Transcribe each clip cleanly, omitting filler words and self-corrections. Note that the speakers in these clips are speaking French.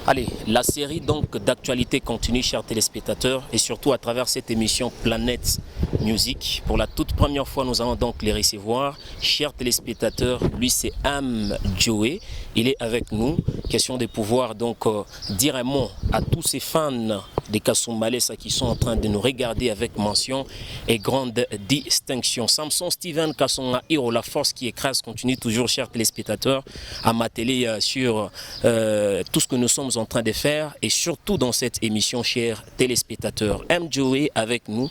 Allez, la série donc d'actualité continue, chers téléspectateurs, et surtout à travers cette émission Planète Music. Pour la toute première fois, nous allons donc les recevoir. Chers téléspectateurs, lui c'est Am Joey, il est avec nous. Question de pouvoir donc dire un mot à tous ces fans de Kasumbalesa qui sont en train de nous regarder avec mention et grande distinction. Samson Steven Kasonga Hiro, la force qui écrase, continue toujours, chers téléspectateurs, à m'atteler sur tout ce que nous sommes en train de faire et surtout dans cette émission, chers téléspectateurs. M. Joey avec nous.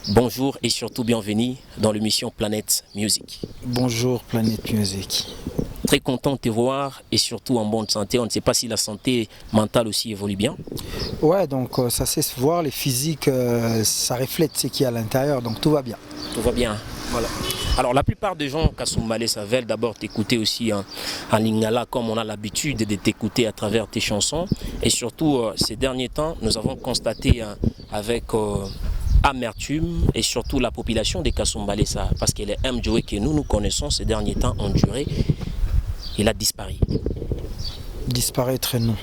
Bonjour et surtout bienvenue dans l'émission Planète Music. Bonjour Planète Music. Très content de te voir et surtout en bonne santé. On ne sait pas si la santé mentale aussi évolue bien. Ouais, donc ça sait se voir, les physiques, ça reflète ce qu'il y a à l'intérieur, donc tout va bien. Tout va bien. Voilà. Alors la plupart des gens Kasumbalesa veulent d'abord t'écouter aussi en lingala comme on a l'habitude de t'écouter à travers tes chansons. Et surtout ces derniers temps, nous avons constaté avec amertume et surtout la population de Kasumbalesa, parce que les M. Joey que nous connaissons ces derniers temps ont duré, il a disparu. Disparaître, non.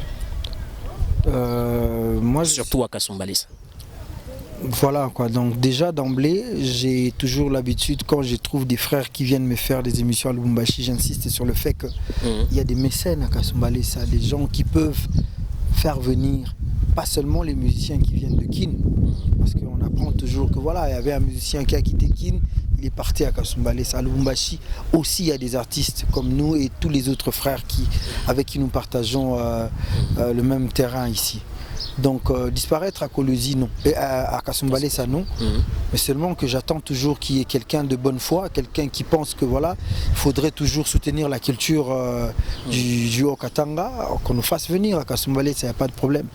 Surtout à Kasumbalesa. Voilà quoi, donc déjà d'emblée, j'ai toujours l'habitude, quand je trouve des frères qui viennent me faire des émissions à Lubumbashi, j'insiste sur le fait qu'il y a des mécènes à Kasumbalesa, des gens qui peuvent faire venir, pas seulement les musiciens qui viennent de Kin, parce qu'on apprend toujours que voilà, il y avait un musicien qui a quitté Kin, il est parti à Kasumbalesa. À Lubumbashi aussi, il y a des artistes comme nous et tous les autres frères avec qui nous partageons le même terrain ici. Donc disparaître à Kolosi, non. Et à Kasumbalesa, non. Mais seulement que j'attends toujours qu'il y ait quelqu'un de bonne foi, quelqu'un qui pense que voilà, il faudrait toujours soutenir la culture du Haut-Katanga, qu'on nous fasse venir à Kasumbalesa, il n'y a pas de problème.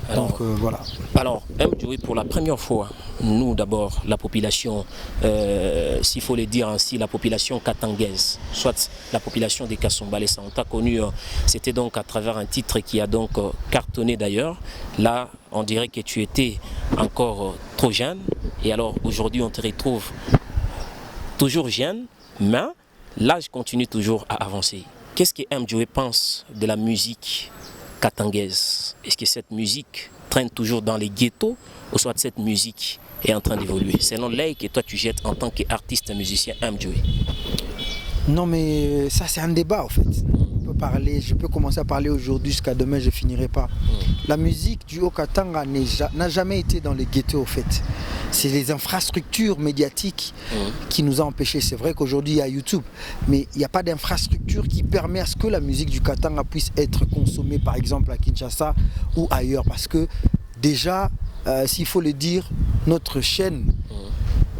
Alors, donc voilà. Alors, M. Joey, pour la première fois, nous d'abord, la population, s'il faut le dire ainsi, la population katangaise, soit la population des Kasumbalesa, on t'a connu, c'était donc à travers un titre qui a donc cartonné d'ailleurs. Là, on dirait que tu étais encore trop jeune. Et alors, aujourd'hui, on te retrouve toujours jeune, mais l'âge continue toujours à avancer. Qu'est-ce que M. Joey pense de la musique katangaise? Est-ce que cette musique traîne toujours dans les ghettos ou soit cette musique est en train d'évoluer? Selon l'œil que toi tu jettes en tant qu'artiste musicien M. Joey. Non mais ça c'est un débat en fait. Je peux commencer à parler aujourd'hui jusqu'à demain, je ne finirai pas. La musique du Haut-Katanga n'a jamais été dans les ghettos en fait. C'est les infrastructures médiatiques qui nous ont empêchés. C'est vrai qu'aujourd'hui il y a YouTube, mais il n'y a pas d'infrastructure qui permet à ce que la musique du Katanga puisse être consommée par exemple à Kinshasa ou ailleurs. Parce que déjà, s'il faut le dire, notre chaîne,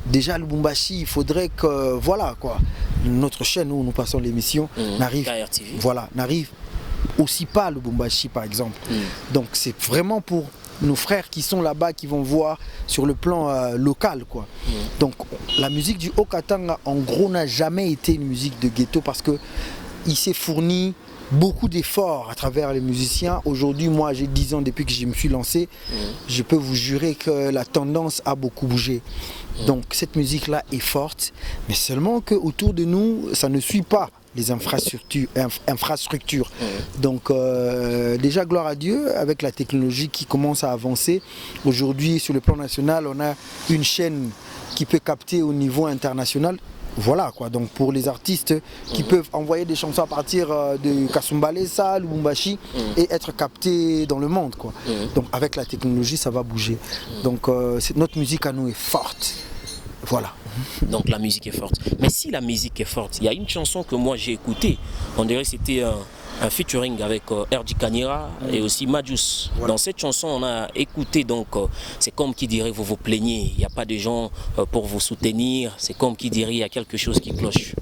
déjà à Lubumbashi, il faudrait que, voilà quoi, notre chaîne où nous passons l'émission n'arrive aussi pas à Lubumbashi par exemple. Donc c'est vraiment pour nos frères qui sont là-bas, qui vont voir sur le plan local quoi. Donc la musique du Haut-Katanga en gros n'a jamais été une musique de ghetto parce que il s'est fourni beaucoup d'efforts à travers les musiciens. Aujourd'hui, moi j'ai 10 ans depuis que je me suis lancé, je peux vous jurer que la tendance a beaucoup bougé. Donc cette musique-là est forte, mais seulement qu'autour de nous, ça ne suit pas les infrastructures. Donc déjà gloire à Dieu, avec la technologie qui commence à avancer. Aujourd'hui, sur le plan national, on a une chaîne qui peut capter au niveau international. Voilà quoi, donc pour les artistes qui peuvent envoyer des chansons à partir de Kasumbalesa, Lubumbashi et être captés dans le monde quoi. Donc avec la technologie ça va bouger. Donc notre musique à nous est forte. Voilà. Donc la musique est forte. Mais si la musique est forte, il y a une chanson que moi j'ai écoutée, on dirait que c'était un featuring avec R.J. Kanira et aussi Majus. Voilà. Dans cette chanson, on a écouté, donc c'est comme qui dirait vous vous plaignez, il n'y a pas de gens pour vous soutenir, c'est comme qui dirait il y a quelque chose qui cloche.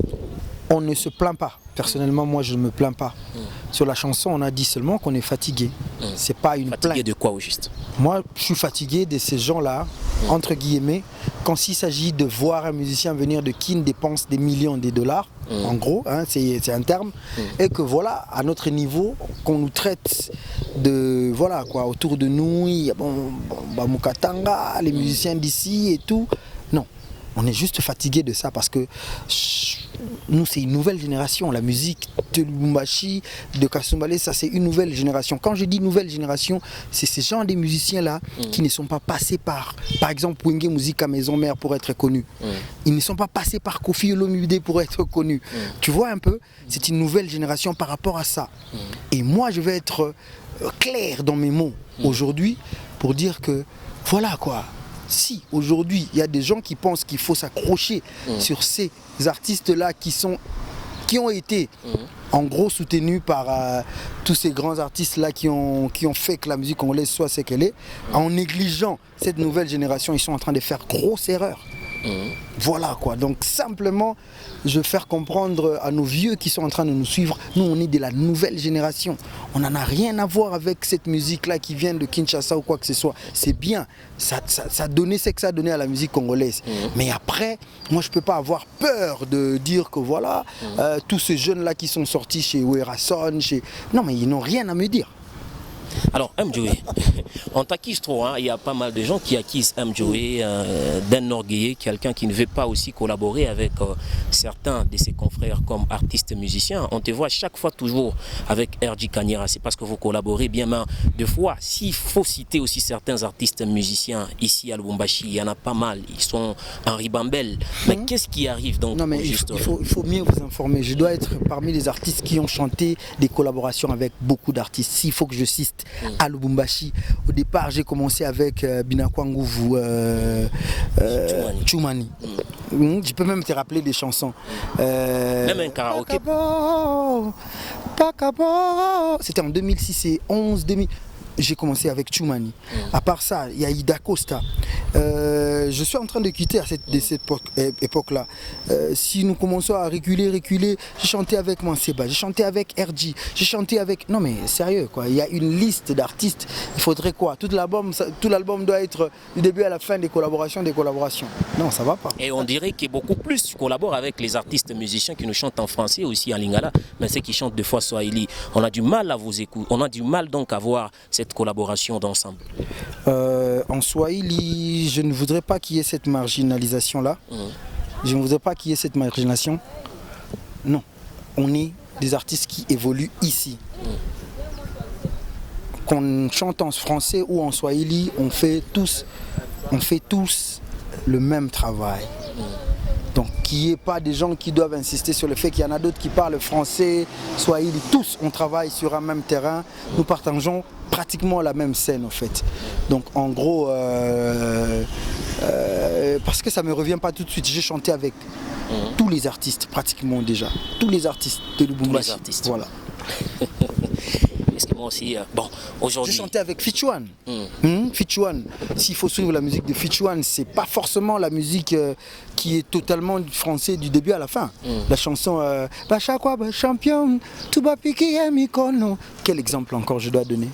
On ne se plaint pas. Personnellement, moi, je ne me plains pas. Sur la chanson, on a dit seulement qu'on est fatigué. C'est pas une plainte. Fatigué de quoi au juste? Moi, je suis fatigué de ces gens-là, entre guillemets, quand il s'agit de voir un musicien venir de Kin dépense des millions de dollars, en gros, hein, c'est un terme, et que voilà, à notre niveau, qu'on nous traite de, voilà quoi, autour de nous, il y a Mukatanga, les musiciens d'ici et tout. Non. On est juste fatigué de ça parce que nous, c'est une nouvelle génération. La musique de Lubumbashi, de Kasumbalé, ça c'est une nouvelle génération. Quand je dis nouvelle génération, c'est ces gens des musiciens-là qui ne sont pas passés par exemple, Wenge Musica Maison Mère pour être connus. Ils ne sont pas passés par Kofi Olomide pour être connus. Tu vois un peu, c'est une nouvelle génération par rapport à ça. Et moi, je vais être clair dans mes mots aujourd'hui pour dire que voilà quoi. Si aujourd'hui il y a des gens qui pensent qu'il faut s'accrocher sur ces artistes-là qui ont été en gros soutenus par tous ces grands artistes-là qui ont fait que la musique congolaise soit ce qu'elle est, en négligeant cette nouvelle génération, ils sont en train de faire grosse erreur. Voilà quoi, donc simplement je veux faire comprendre à nos vieux qui sont en train de nous suivre, nous on est de la nouvelle génération, on n'en a rien à voir avec cette musique là qui vient de Kinshasa ou quoi que ce soit. C'est bien, ça donnait ce que ça a donné à la musique congolaise, mais après moi je peux pas avoir peur de dire que voilà tous ces jeunes là qui sont sortis chez Werason, non mais ils n'ont rien à me dire. Alors, Mjoé, on t'accuse trop, hein. Il y a pas mal de gens qui accusent Mjoé d'un orgueilleux, quelqu'un qui ne veut pas aussi collaborer avec certains de ses confrères comme artistes musiciens. On te voit chaque fois toujours avec RJ Kanyera, c'est parce que vous collaborez bien, mais deux fois, s'il faut citer aussi certains artistes musiciens ici à Lubumbashi, il y en a pas mal, ils sont en ribambelle. Mais qu'est-ce qui arrive donc? Non mais il faut mieux vous informer, je dois être parmi les artistes qui ont chanté des collaborations avec beaucoup d'artistes. S'il faut que je cite à Lubumbashi, au départ j'ai commencé avec Binakwanguvu, Chumani. Je peux même te rappeler des chansons. Même un karaoké. C'était en 2006 et 11, 2000. J'ai commencé avec Chumani. À part ça, il y a Ida Costa. Je suis en train de quitter à cette époque-là. Si nous commençons à reculer, j'ai chanté avec Manseba, j'ai chanté avec RJ, j'ai chanté avec... Non mais sérieux quoi, il y a une liste d'artistes. Il faudrait quoi? Tout l'album doit être du début à la fin des collaborations. Non, ça va pas. Et on dirait que beaucoup plus tu collabores avec les artistes musiciens qui nous chantent en français aussi en lingala, mais ceux qui chantent deux fois swahili. On a du mal à vous écouter, on a du mal donc à voir cette collaboration d'ensemble. En swahili, je ne voudrais pas qu'il y ait cette marginalisation-là. Je ne voudrais pas qu'il y ait cette marginalisation. Non, on est des artistes qui évoluent ici. Qu'on chante en français ou en swahili, on fait tous le même travail. Donc qu'il n'y ait pas des gens qui doivent insister sur le fait qu'il y en a d'autres qui parlent français, swahili, tous on travaille sur un même terrain, nous partageons pratiquement la même scène en fait. Donc en gros, parce que ça ne me revient pas tout de suite, j'ai chanté avec tous les artistes pratiquement déjà, tous les artistes de Lubumbashi. Voilà. Parce que moi aussi, bon, aujourd'hui... J'ai chanté avec Fichuan. Fichuan, s'il faut suivre la musique de Fichuan, c'est pas forcément la musique qui est totalement français du début à la fin. La chanson Bachakwa champion, Tuba Piki Mikono. Quel exemple encore je dois donner?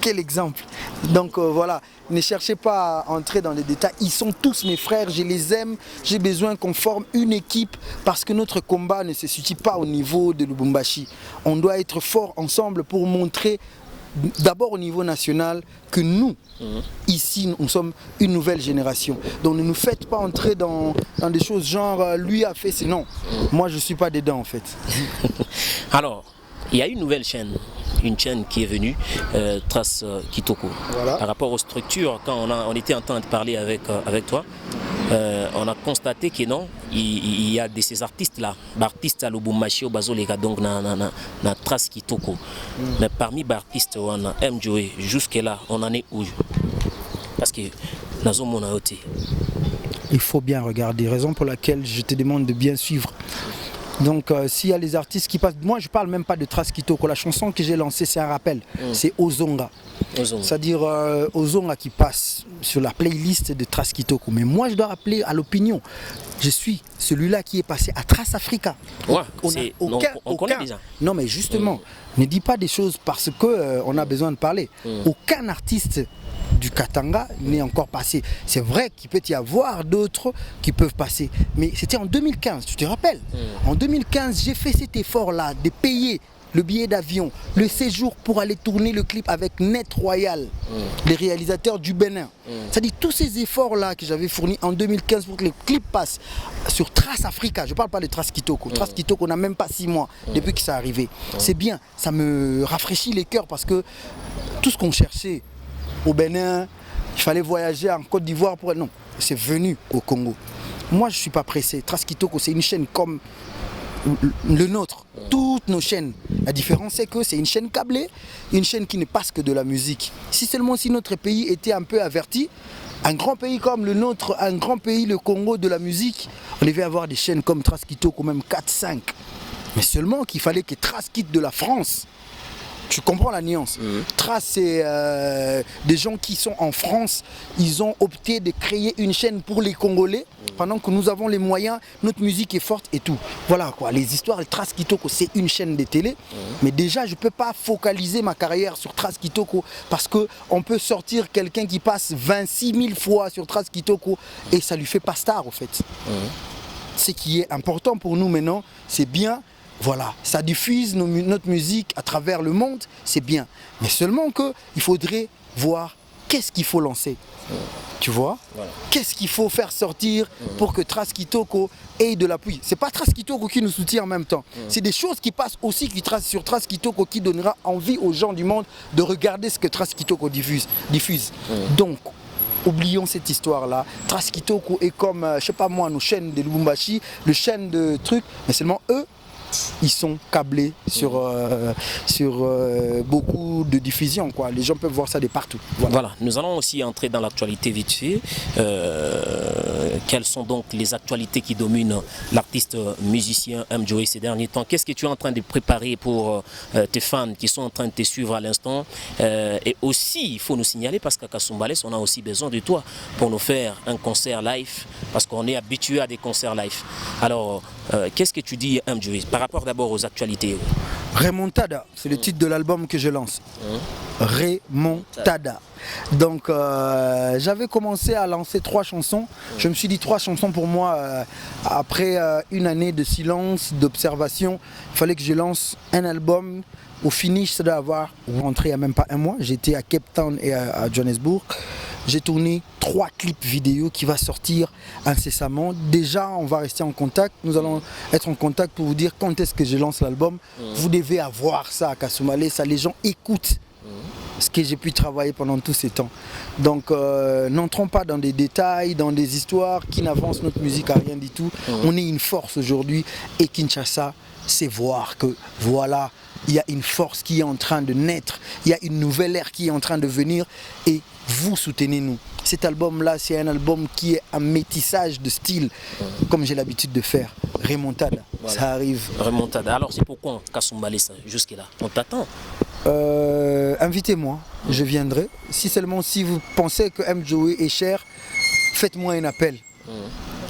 Quel exemple. Donc voilà, ne cherchez pas à entrer dans les détails, ils sont tous mes frères, je les aime, j'ai besoin qu'on forme une équipe parce que notre combat ne se situe pas au niveau de Lubumbashi. On doit être forts ensemble pour montrer d'abord au niveau national que nous, ici, nous sommes une nouvelle génération. Donc ne nous faites pas entrer dans des choses genre lui a fait, c'est non. Moi je ne suis pas dedans en fait. Alors, il y a une nouvelle chaîne. Une chaîne qui est venue, Trace Kitoko. Voilà. Par rapport aux structures, quand on était en train de parler avec toi, on a constaté que non, il y a de ces artistes-là, artistes à Lubumbashi, au Bazolega, donc na Trace Kitoko. Mais parmi les artistes, on a Mjoé, jusque-là, on en est où? Parce que nous avons mon côté. Il faut bien regarder, raison pour laquelle je te demande de bien suivre. Donc s'il y a les artistes qui passent, moi je parle même pas de Trace Kitoko, la chanson que j'ai lancée c'est un rappel, c'est Ozonga. C'est-à-dire Ozonga qui passe sur la playlist de Trace Kitoko. Mais moi je dois rappeler à l'opinion, je suis celui-là qui est passé à Trace Africa. Ouais, on connaît déjà. Non mais justement, ne dis pas des choses parce qu'on a besoin de parler. Aucun artiste du Katanga n'est encore passé. C'est vrai qu'il peut y avoir d'autres qui peuvent passer. Mais c'était en 2015, tu te rappelles? En 2015, j'ai fait cet effort-là de payer le billet d'avion, le séjour pour aller tourner le clip avec Net Royal, les réalisateurs du Bénin. C'est-à-dire tous ces efforts-là que j'avais fournis en 2015 pour que le clip passe sur Trace Africa. Je ne parle pas de Trace Kitoko. Trace Kitoko n'a même pas 6 mois depuis que ça est arrivé. C'est bien, ça me rafraîchit les cœurs parce que tout ce qu'on cherchait au Bénin, il fallait voyager en Côte d'Ivoire pour... Non, c'est venu au Congo. Moi, je ne suis pas pressé. Trace Kitoko, c'est une chaîne comme le nôtre, toutes nos chaînes. La différence, c'est que c'est une chaîne câblée, une chaîne qui ne passe que de la musique. Si seulement si notre pays était un peu averti, un grand pays comme le nôtre, un grand pays, le Congo, de la musique, on devait avoir des chaînes comme Trace Kitoko, même 4-5. Mais seulement qu'il fallait que Trace quitte de la France. Tu comprends la nuance. Trace, c'est des gens qui sont en France. Ils ont opté de créer une chaîne pour les Congolais pendant que nous avons les moyens. Notre musique est forte et tout. Voilà quoi. Les histoires de Trace Kitoko, c'est une chaîne de télé. Mais déjà, je ne peux pas focaliser ma carrière sur Trace Kitoko parce qu'on peut sortir quelqu'un qui passe 26 000 fois sur Trace Kitoko et ça ne lui fait pas star au fait. Ce qui est important pour nous maintenant, c'est bien. Voilà, ça diffuse notre musique à travers le monde, c'est bien. Mais seulement qu'il faudrait voir qu'est-ce qu'il faut lancer. Tu vois, qu'est-ce qu'il faut faire sortir pour que Trace Kitoko ait de l'appui. C'est pas Trace Kitoko qui nous soutient en même temps. C'est des choses qui passent aussi sur Trace Kitoko qui donnera envie aux gens du monde de regarder ce que Trace Kitoko diffuse. Donc, oublions cette histoire-là. Trace Kitoko est comme, je sais pas moi, nos chaînes de Lubumbashi, le chaîne de trucs, mais seulement eux, ils sont câblés sur beaucoup de diffusions, quoi. Les gens peuvent voir ça de partout. Voilà, nous allons aussi entrer dans l'actualité vite fait. Quelles sont donc les actualités qui dominent l'artiste musicien M. Joey ces derniers temps? Qu'est-ce que tu es en train de préparer pour tes fans qui sont en train de te suivre à l'instant? Et aussi, il faut nous signaler, parce qu'à Kasumbalès, on a aussi besoin de toi pour nous faire un concert live, parce qu'on est habitué à des concerts live. Alors, qu'est-ce que tu dis, M. Joey, par rapport d'abord aux actualités? Remontada, c'est le titre de l'album que je lance. Remontada. Donc j'avais commencé à lancer 3 chansons. Je me suis dit 3 chansons pour moi, après une année de silence, d'observation, il fallait que je lance un album. Au finish, ça doit avoir rentré il n'y a même pas un mois. J'étais à Cape Town et à Johannesburg. J'ai tourné 3 clips vidéo qui vont sortir incessamment. Déjà, on va rester en contact. Nous allons être en contact pour vous dire quand est-ce que je lance l'album. Vous devez avoir ça à Kasumbalès. Ça, les gens écoutent ce que j'ai pu travailler pendant tous ces temps. Donc, n'entrons pas dans des détails, dans des histoires qui n'avancent notre musique à rien du tout. On est une force aujourd'hui et Kinshasa, c'est voir que voilà, il y a une force qui est en train de naître. Il y a une nouvelle ère qui est en train de venir et vous soutenez-nous. Cet album-là, c'est un album qui est un métissage de style, comme j'ai l'habitude de faire. Remontada, ça arrive. Remontada. Alors c'est pourquoi Kasumbalès jusque-là? On t'attend. Invitez-moi, je viendrai. Si seulement si vous pensez que M. Joey est cher, faites-moi un appel.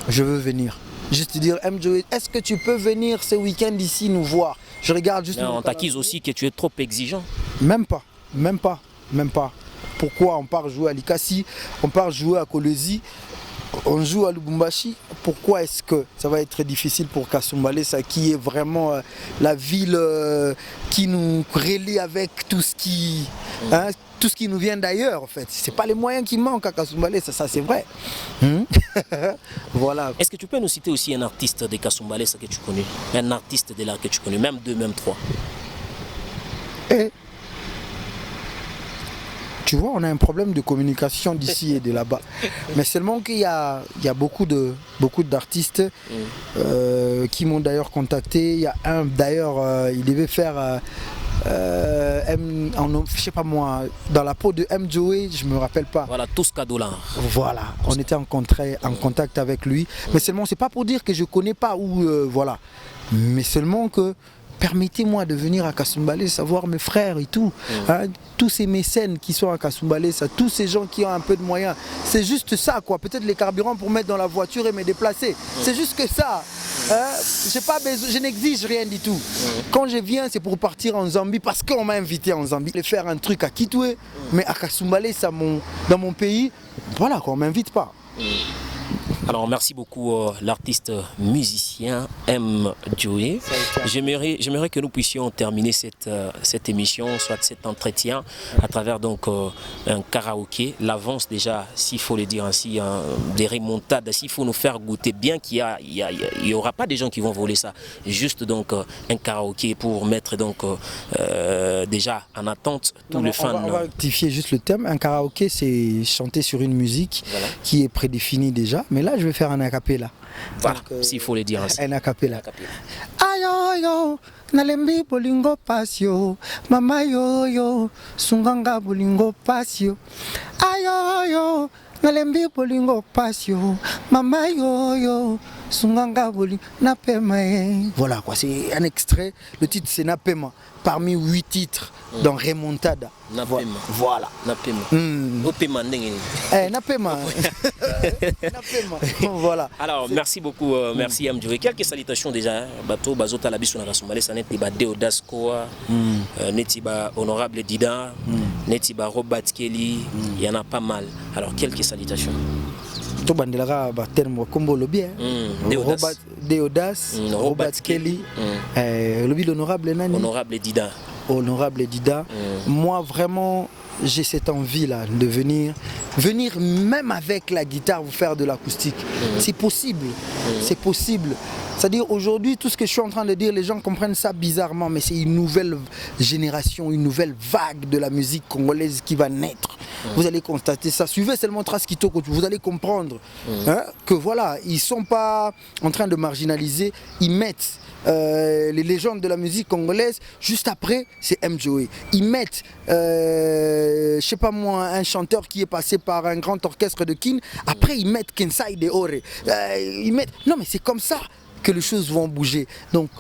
Je veux venir. Juste dire, M. Joey, est-ce que tu peux venir ce week-end ici nous voir? Je regarde juste... On t'accuse aussi que tu es trop exigeant. Même pas, même pas, même pas. Pourquoi on part jouer à Likasi, on part jouer à Kolwezi, on joue à Lubumbashi? Pourquoi est-ce que ça va être très difficile pour Kasumbalès, qui est vraiment la ville qui nous relie avec tout ce qui, tout ce qui nous vient d'ailleurs en fait. C'est pas les moyens qui manquent à Kasumbalès, ça c'est vrai. Voilà. Est-ce que tu peux nous citer aussi un artiste de Kasumbalès que tu connais? Un artiste de l'art que tu connais, même 2, même 3? Tu vois, on a un problème de communication d'ici et de là-bas. Mais seulement qu'il y a beaucoup d'artistes qui m'ont d'ailleurs contacté. Il y a un d'ailleurs, il devait faire, je sais pas moi, dans la peau de M. Joey, je me rappelle pas. Voilà, Touska Dollar. Voilà, on était en contact avec lui. Mais seulement, c'est pas pour dire que je connais pas ou voilà. Mais seulement que permettez-moi de venir à Kasumbalès, savoir mes frères et tout. Tous ces mécènes qui sont à Kasumbalès, tous ces gens qui ont un peu de moyens. C'est juste ça, quoi. Peut-être les carburants pour mettre dans la voiture et me déplacer. C'est juste que ça. Je n'exige rien du tout. Quand je viens, c'est pour partir en Zambie parce qu'on m'a invité en Zambie. Je vais faire un truc à Kitwe, mais à Kasumbalès, dans mon pays, voilà, quoi, on ne m'invite pas. Alors merci beaucoup l'artiste musicien M. Joey. J'aimerais que nous puissions terminer cette émission, soit cet entretien, à travers donc un karaoké. L'avance déjà, s'il faut le dire ainsi, des remontades, s'il faut nous faire goûter, bien qu'il y aura pas des gens qui vont voler ça. Juste donc un karaoké pour mettre donc déjà en attente tous les fans. On va rectifier juste le thème. Un karaoké, c'est chanter sur une musique qui est prédéfinie déjà. Mais là, je vais faire un acapella. Voilà, s'il faut le dire ainsi. Un acapella. Ayo yo, nalembi bolingo pasio, mama yo yo, sunganga bolingo pasio. Ayo yo, nalembi bolingo pasio, mama yo yo, sunganga bolingo napema. Voilà quoi, c'est un extrait. Le titre c'est Napema, parmi 8 titres dans Remontada. Napema. Voilà. Napema. Opema ndenge. Napema. Napema. Voilà. Alors merci beaucoup, merci M. Joey. Quelques salutations déjà. Bateau Bazota Labiso Nakasumale, ça n'est pas Deodas Koa, Netiba Honorable Dida, Netiba Robert Kelly, il y en a pas mal. Alors quelques salutations. To bandelara ba terme kombo lobi Deodas, Robert Kelly, lobi l'honorable nani? Honorable Dida. Honorable Dida. Moi vraiment j'ai cette envie là de venir même avec la guitare vous faire de l'acoustique. C'est possible. C'est possible. C'est-à-dire aujourd'hui tout ce que je suis en train de dire, les gens comprennent ça bizarrement, mais c'est une nouvelle génération, une nouvelle vague de la musique congolaise qui va naître. Vous allez constater ça. Suivez seulement Trace Kitoko, vous allez comprendre que voilà, ils sont pas en train de marginaliser, ils mettent les légendes de la musique congolaise. Juste après, c'est M. Joey. Ils mettent, je sais pas moi, un chanteur qui est passé par un grand orchestre de Kin. Après, ils mettent Kensai Deore. Ils mettent... Non, mais c'est comme ça que les choses vont bouger. Donc,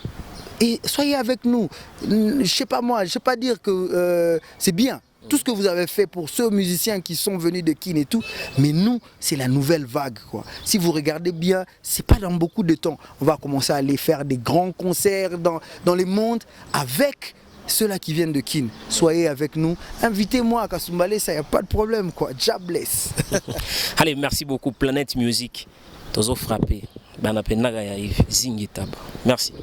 et soyez avec nous. Je sais pas moi, je sais pas dire que c'est bien. Tout ce que vous avez fait pour ceux musiciens qui sont venus de Kin et tout, mais nous, c'est la nouvelle vague, quoi. Si vous regardez bien, c'est pas dans beaucoup de temps. On va commencer à aller faire des grands concerts dans les mondes avec ceux-là qui viennent de Kin. Soyez avec nous. Invitez-moi à Kasumbalé, ça y a pas de problème, quoi. Jobless. Allez, merci beaucoup. Planète Musique. Tozo frappé. Merci.